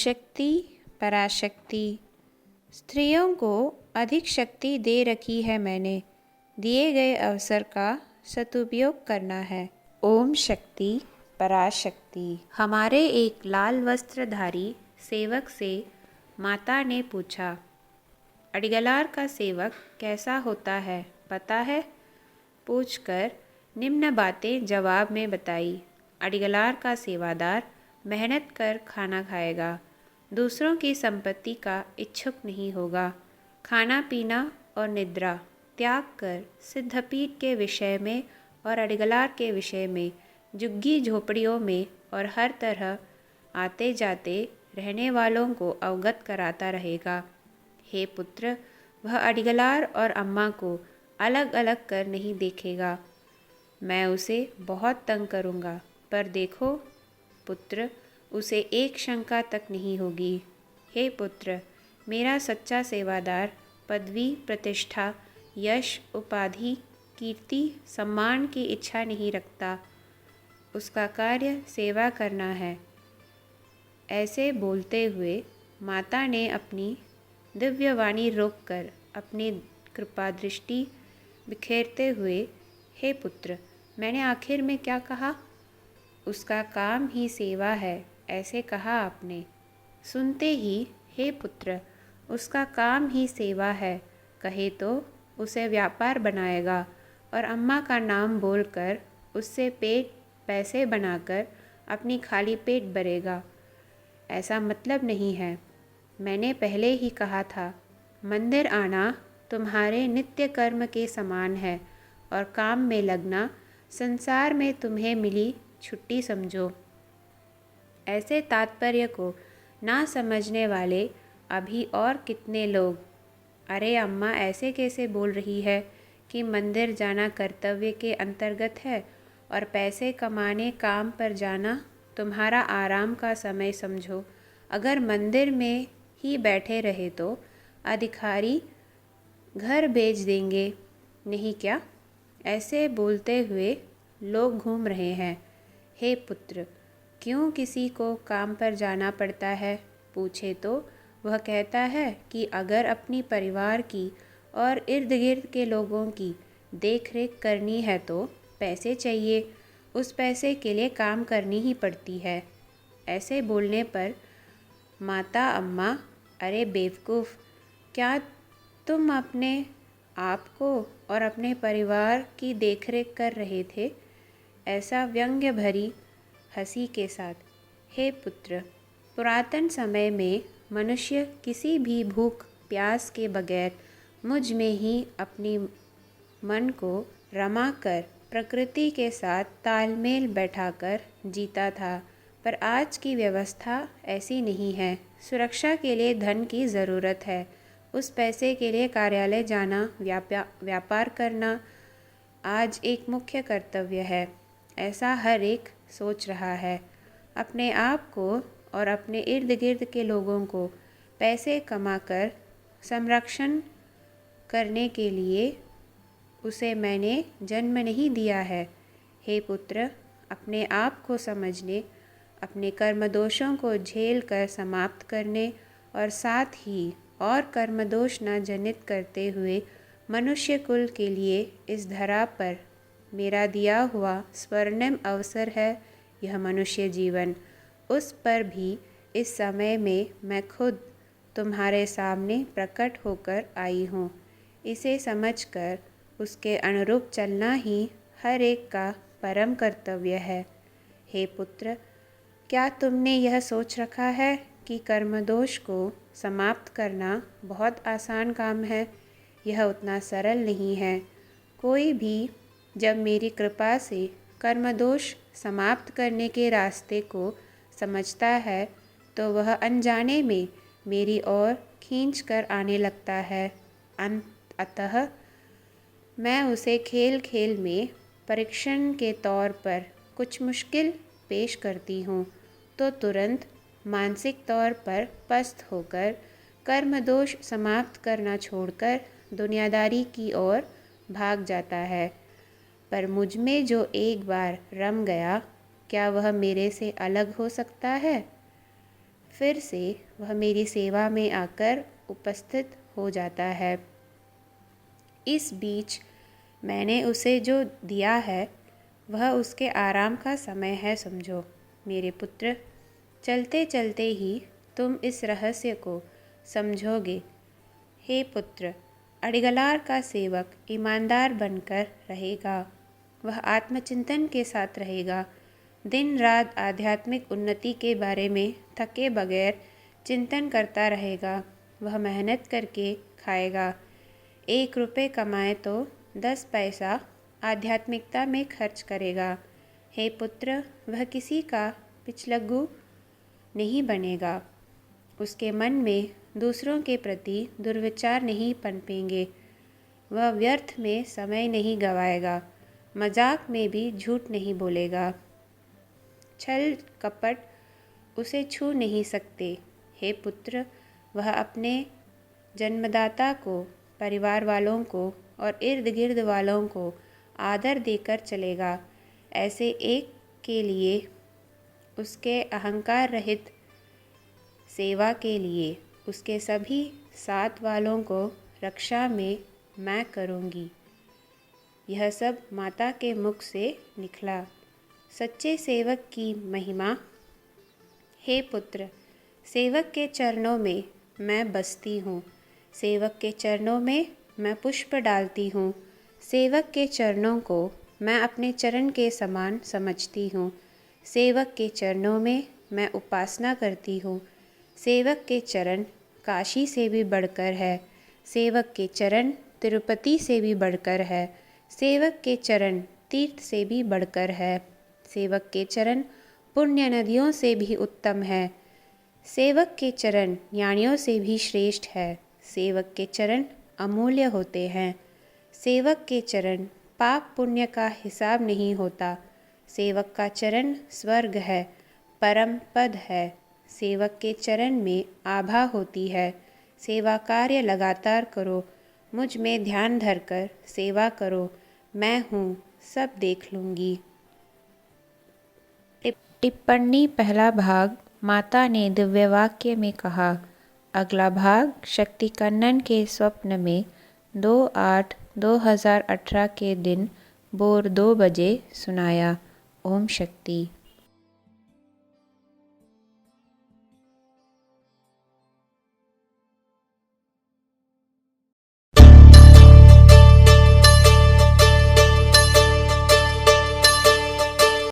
शक्ति पराशक्ति। स्त्रियों को अधिक शक्ति दे रखी है मैंने, दिए गए अवसर का सदुपयोग करना है। ओम शक्ति पराशक्ति। हमारे एक लाल वस्त्रधारी सेवक से माता ने पूछा, अडिगलार का सेवक कैसा होता है पता है? पूछकर निम्न बातें जवाब में बताई। अडिगलार का सेवादार मेहनत कर खाना खाएगा, दूसरों की संपत्ति का इच्छुक नहीं होगा, खाना पीना और निद्रा त्याग कर सिद्धपीठ के विषय में और अडिगलार के विषय में झुग्गी झोपड़ियों में और हर तरह आते जाते रहने वालों को अवगत कराता रहेगा। हे पुत्र, वह अडिगलार और अम्मा को अलग अलग कर नहीं देखेगा। मैं उसे बहुत तंग करूँगा, पर देखो पुत्र, उसे एक शंका तक नहीं होगी। हे पुत्र, मेरा सच्चा सेवादार पदवी प्रतिष्ठा यश उपाधि कीर्ति सम्मान की इच्छा नहीं रखता, उसका कार्य सेवा करना है। ऐसे बोलते हुए माता ने अपनी दिव्यवाणी रोककर अपनी कृपा दृष्टि बिखेरते हुए, हे पुत्र, मैंने आखिर में क्या कहा? उसका काम ही सेवा है, ऐसे कहा आपने। सुनते ही, हे पुत्र, उसका काम ही सेवा है कहे तो उसे व्यापार बनाएगा और अम्मा का नाम बोलकर उससे पैसे बनाकर अपनी खाली पेट भरेगा। ऐसा मतलब नहीं है। मैंने पहले ही कहा था, मंदिर आना तुम्हारे नित्य कर्म के समान है और काम में लगना संसार में तुम्हें मिली छुट्टी समझो। ऐसे तात्पर्य को ना समझने वाले अभी और कितने लोग। अरे अम्मा ऐसे कैसे बोल रही है कि मंदिर जाना कर्तव्य के अंतर्गत है और पैसे कमाने काम पर जाना तुम्हारा आराम का समय समझो। अगर मंदिर में ही बैठे रहे तो अधिकारी घर भेज देंगे, नहीं क्या? ऐसे बोलते हुए लोग घूम रहे हैं। हे पुत्र, क्यों किसी को काम पर जाना पड़ता है? पूछे तो वह कहता है कि अगर अपनी परिवार की और इर्द गिर्द के लोगों की देख रेख करनी है तो पैसे चाहिए, उस पैसे के लिए काम करनी ही पड़ती है। ऐसे बोलने पर माता अम्मा, अरे बेवकूफ़, क्या तुम अपने आप को और अपने परिवार की देखरेख कर रहे थे? ऐसा व्यंग्य भरी हंसी के साथ। हे पुत्र, पुरातन समय में मनुष्य किसी भी भूख प्यास के बगैर मुझ में ही अपनी मन को रमा कर प्रकृति के साथ तालमेल बैठाकर जीता था, पर आज की व्यवस्था ऐसी नहीं है। सुरक्षा के लिए धन की ज़रूरत है, उस पैसे के लिए कार्यालय जाना, व्यापार करना आज एक मुख्य कर्तव्य है। ऐसा हर एक सोच रहा है। अपने आप को और अपने इर्द गिर्द के लोगों को पैसे कमाकर संरक्षण करने के लिए उसे मैंने जन्म नहीं दिया है। हे पुत्र, अपने आप को समझने, अपने कर्म दोषों को झेल कर समाप्त करने और साथ ही और कर्मदोष न जनित करते हुए मनुष्य कुल के लिए इस धरा पर मेरा दिया हुआ स्वर्णिम अवसर है यह मनुष्य जीवन। उस पर भी इस समय में मैं खुद तुम्हारे सामने प्रकट होकर आई हूँ। इसे समझकर उसके अनुरूप चलना ही हर एक का परम कर्तव्य है। हे पुत्र, क्या तुमने यह सोच रखा है कि कर्मदोष को समाप्त करना बहुत आसान काम है? यह उतना सरल नहीं है। कोई भी जब मेरी कृपा से कर्मदोष समाप्त करने के रास्ते को समझता है तो वह अनजाने में मेरी ओर खींच कर आने लगता है। अतः मैं उसे खेल खेल में परीक्षण के तौर पर कुछ मुश्किल पेश करती हूँ तो तुरंत मानसिक तौर पर पस्त होकर कर्मदोष समाप्त करना छोड़कर दुनियादारी की ओर भाग जाता है। पर मुझ में जो एक बार रम गया, क्या वह मेरे से अलग हो सकता है? फिर से वह मेरी सेवा में आकर उपस्थित हो जाता है। इस बीच मैंने उसे जो दिया है वह उसके आराम का समय है समझो। मेरे पुत्र, चलते चलते ही तुम इस रहस्य को समझोगे। हे पुत्र, अडिगलार का सेवक ईमानदार बनकर रहेगा। वह आत्मचिंतन के साथ रहेगा, दिन रात आध्यात्मिक उन्नति के बारे में थके बगैर चिंतन करता रहेगा। वह मेहनत करके खाएगा, 1 रुपये कमाए तो 10 पैसा आध्यात्मिकता में खर्च करेगा। हे पुत्र, वह किसी का पिछलग्गू नहीं बनेगा। उसके मन में दूसरों के प्रति दुर्विचार नहीं पनपेंगे। वह व्यर्थ में समय नहीं गवाएगा, मजाक में भी झूठ नहीं बोलेगा। छल कपट उसे छू नहीं सकते। हे पुत्र, वह अपने जन्मदाता को, परिवार वालों को और इर्द गिर्द वालों को आदर देकर चलेगा। ऐसे एक के लिए, उसके अहंकार रहित सेवा के लिए, उसके सभी साथ वालों को रक्षा में मैं करूँगी। यह सब माता के मुख से निकला। सच्चे सेवक की महिमा। हे पुत्र, सेवक के चरणों में मैं बसती हूँ। सेवक के चरणों में मैं पुष्प डालती हूँ। सेवक के चरणों को मैं अपने चरण के समान समझती हूँ। सेवक के चरणों में मैं उपासना करती हूँ। सेवक के चरण काशी से भी बढ़कर है। सेवक के चरण तिरुपति से भी बढ़कर है। सेवक के चरण तीर्थ से भी बढ़कर है। सेवक के चरण पुण्य नदियों से भी उत्तम है। सेवक के चरण ज्ञानियों से भी श्रेष्ठ है। सेवक के चरण अमूल्य होते हैं। सेवक के चरण पाप पुण्य का हिसाब नहीं होता। सेवक का चरण स्वर्ग है, परम पद है। सेवक के चरण में आभा होती है। सेवा कार्य लगातार करो, मुझ में ध्यान धरकर सेवा करो। मैं हूँ, सब देख लूँगी। टिप्पणी पहला भाग। माता ने दिव्य वाक्य में कहा। अगला भाग शक्ति कन्नन के स्वप्न में 2/8/2018 के दिन भोर 2 बजे सुनाया। ओम शक्ति।